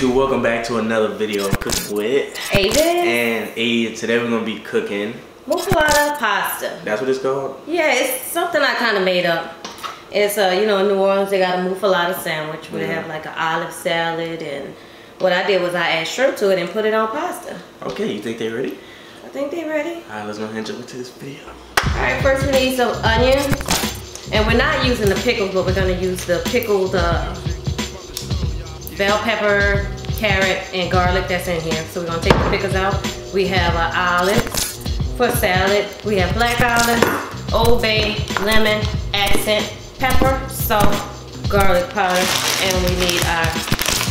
YouTube? Welcome back to another video of Cooking with Aiden and Aiden. Today we're gonna be cooking Muffuletta Pasta. That's what it's called? Yeah, it's something I kind of made up. It's you know, in New Orleans they got a Muffuletta sandwich where they have like an olive salad, and what I did was I add shrimp to it and put it on pasta. Okay, you think they're ready? I think they're ready. Alright, let's go ahead and jump into this video. Alright, first we need some onion. And we're not using the pickles, but we're gonna use the pickled bell pepper, carrot, and garlic that's in here. So we're gonna take the pickles out. We have olives for salad. We have black olives, Old Bay, lemon, accent, pepper, salt, garlic powder, and we need our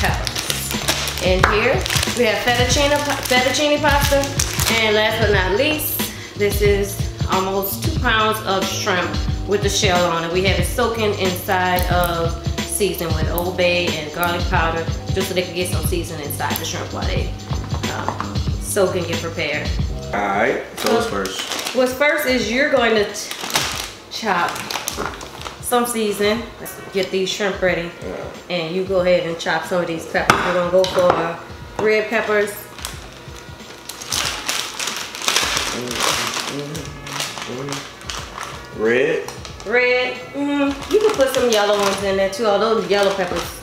peppers. In here, we have fettuccine pasta. And last but not least, this is almost 2 pounds of shrimp with the shell on it. We have it soaking inside of seasoning with Old Bay and garlic powder, just so they can get some seasoning inside the shrimp while they soak and get prepared. Alright, so what's first? What's first is you're going to chop some seasoning. Let's get these shrimp ready. And you go ahead and chop some of these peppers. We're gonna go for red peppers. Red? Red. You can put some yellow ones in there too, although the yellow peppers,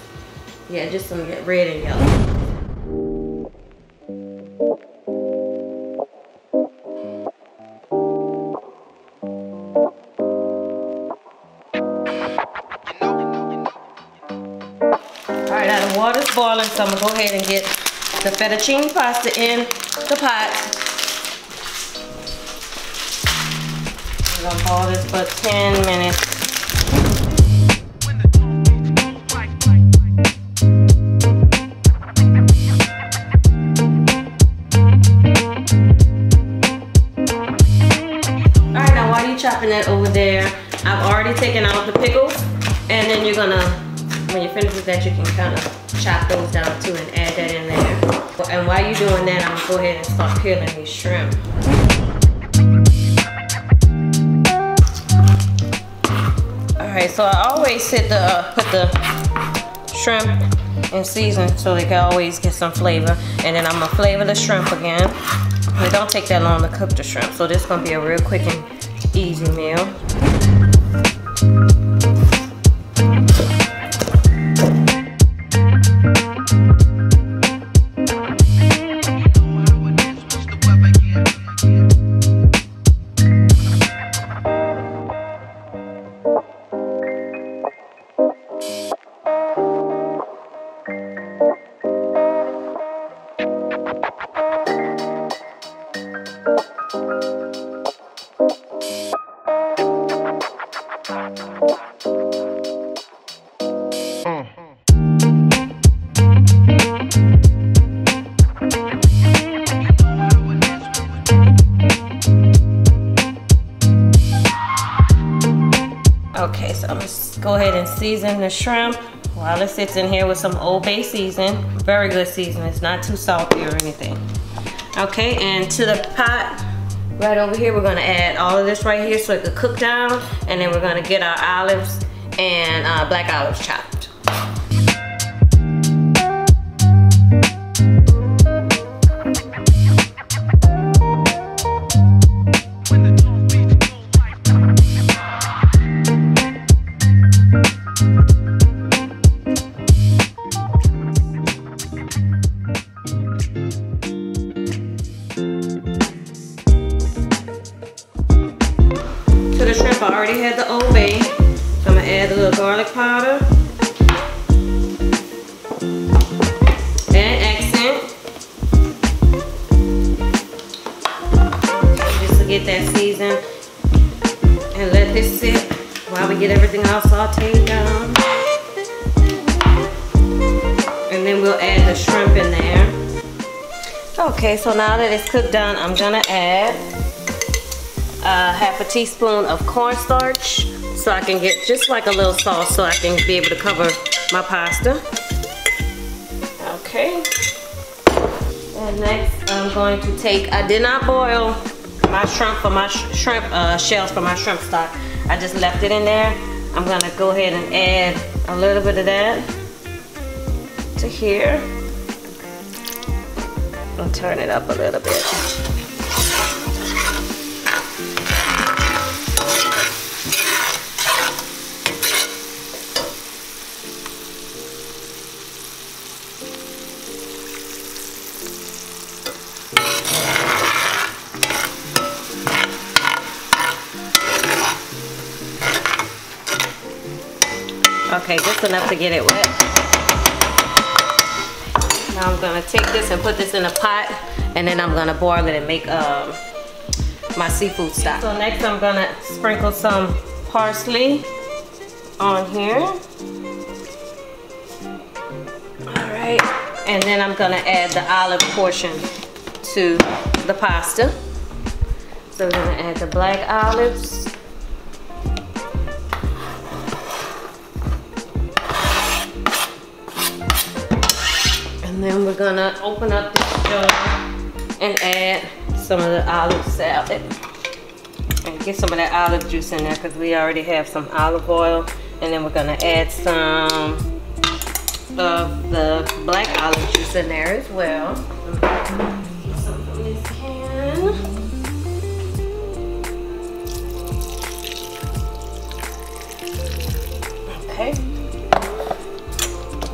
yeah, just some red and yellow. Alright, now the water's boiling, so I'm gonna go ahead and get the fettuccine pasta in the pot. I'm gonna boil this for 10 minutes. Alright, now while you're chopping that over there, I've already taken out the pickles, and then you're gonna, when you finish with that, you can kind of chop those down too and add that in there. And while you're doing that, I'm gonna go ahead and start peeling these shrimp. Alright, so I always put the shrimp in season so they can always get some flavor. And then I'm gonna flavor the shrimp again. It don't take that long to cook the shrimp, so this is gonna be a real quick and easy meal. Okay, so I'm just go ahead and season the shrimp while it sits in here with some Old Bay season. Very good season. It's not too salty or anything. Okay, and to the pot right over here, we're gonna add all of this right here so it could cook down, and then we're gonna get our olives and black olives chopped. To the shrimp, I already had the Old Bay, so I'm gonna add a little garlic powder and accent, just to get that seasoned, and let this sit while we get everything all sauteed down. And then we'll add the shrimp in there. Okay, so now that it's cooked down, I'm gonna add half a teaspoon of cornstarch so I can get just like a little sauce so I can be able to cover my pasta. Okay. And next I'm going to take, I did not boil my shrimp for my shells for my shrimp stock. I just left it in there. I'm gonna go ahead and add a little bit of that to here. I'll turn it up a little bit. Okay, just enough to get it wet. Now I'm gonna take this and put this in a pot, and then I'm gonna boil it and make my seafood stock. So next I'm gonna sprinkle some parsley on here. All right, and then I'm gonna add the olive portion to the pasta. So we're gonna add the black olives. And then we're gonna open up this jar and add some of the olive salad. And get some of that olive juice in there because we already have some olive oil. And then we're gonna add some of the black olive juice in there as well. Get some from this can. Okay.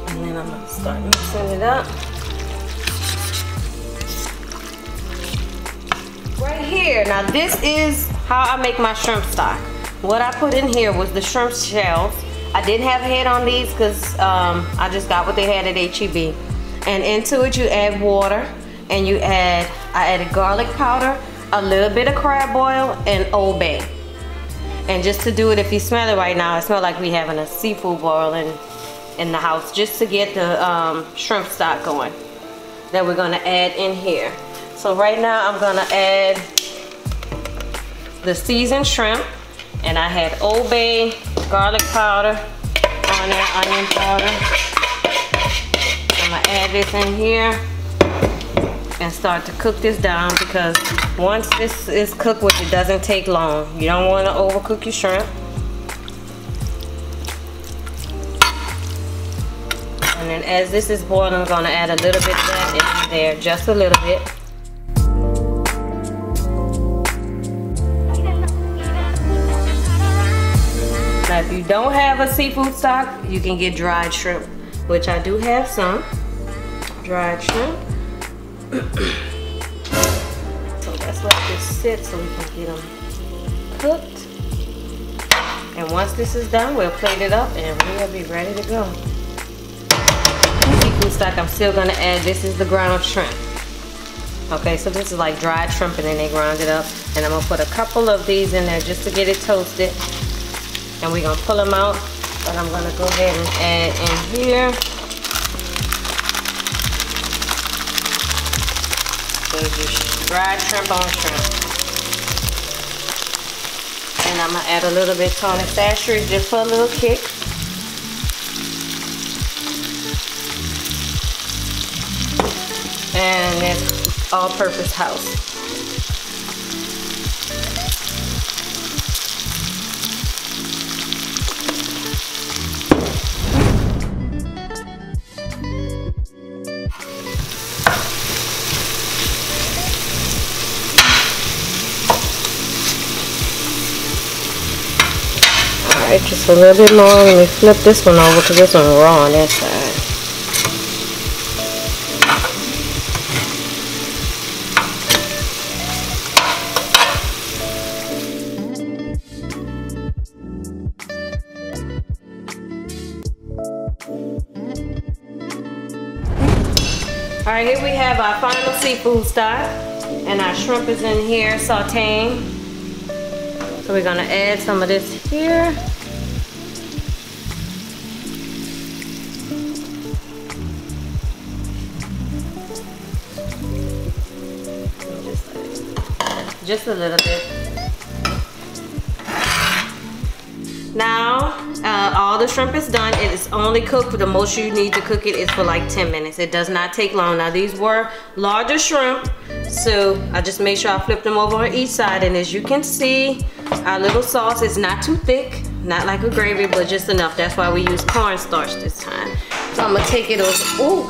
And then I'm gonna start mixing it up. Right here, now this is how I make my shrimp stock. What I put in here was the shrimp shells. I didn't have head on these because I just got what they had at HEB. And into it you add water, and I added garlic powder, a little bit of crab oil, and Old Bay. And just to do it, if you smell it right now, it smells like we having a seafood boil in the house, just to get the shrimp stock going that we're gonna add in here. So right now I'm gonna add the seasoned shrimp, and I had Old Bay, garlic powder on there, onion powder. I'm gonna add this in here and start to cook this down, because once this is cooked, which it doesn't take long, you don't want to overcook your shrimp. And then as this is boiling, I'm going to add a little bit of that in there, just a little bit. Now if you don't have a seafood stock, you can get dried shrimp, which I do have some dried shrimp. So let's let this sit so we can get them cooked. And once this is done, we'll plate it up and we'll be ready to go. Seafood stock, I'm still gonna add, this is the ground shrimp. Okay, so this is like dried shrimp and then they ground it up. And I'm gonna put a couple of these in there just to get it toasted. And we're gonna pull them out, but I'm gonna go ahead and add in here. So just dried shrimp on shrimp. And I'm gonna add a little bit of tonic sachet just for a little kick. And it's all-purpose house. Alright, just a little bit more. Let me flip this one over because this one's raw on that side. Alright, here we have our final seafood stock, and our shrimp is in here sauteing. So we're gonna add some of this here. Just a little bit. Now, all the shrimp is done. It is only cooked, the most you need to cook it is for like 10 minutes. It does not take long. Now these were larger shrimp, so I just made sure I flipped them over on each side, and as you can see, our little sauce is not too thick, not like a gravy, but just enough. That's why we use cornstarch this time. So I'm gonna take it over. Ooh.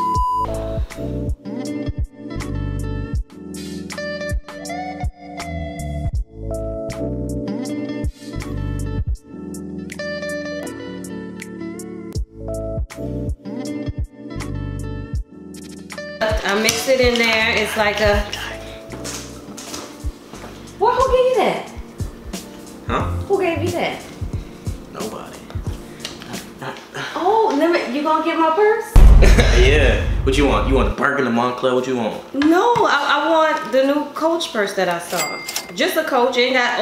I mixed it in there. It's like a... Well, who gave you that? Huh? Who gave you that? Nobody. Oh, you gonna get my purse? Yeah. What you want? You want the Birkin, the Montclair? What you want? No, I want the new Coach purse that I saw. Just a Coach. Ain't got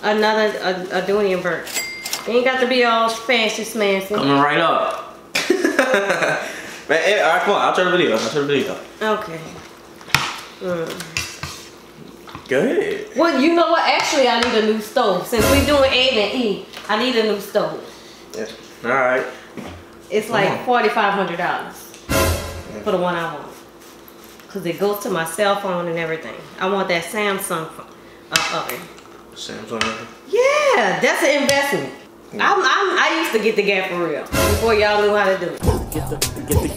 another a Dunian purse. Ain't got to be all fancy smancy. Coming right up. Man, all right, come on. I'll turn the video. Okay. Go ahead. Well, you know what? Actually, I need a new stove. Since we doing A and E, I need a new stove. Yeah. All right. It's like $4,500 for the one I want. Cause it goes to my cell phone and everything. I want that Samsung oven. Samsung oven? Yeah, that's an investment. Yeah. I used to get the gas for real before y'all knew how to do it. Get the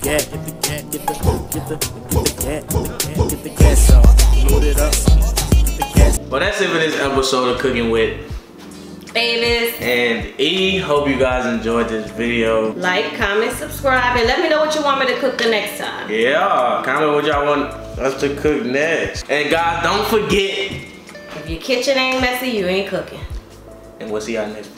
gas off, load it up. Well, that's it for this episode of Cooking with Babies and E. Hope you guys enjoyed this video. Like, comment, subscribe, and let me know what you want me to cook the next time. Yeah, comment what y'all want us to cook next. And guys, don't forget, if your kitchen ain't messy, you ain't cooking. and we'll see y'all next video.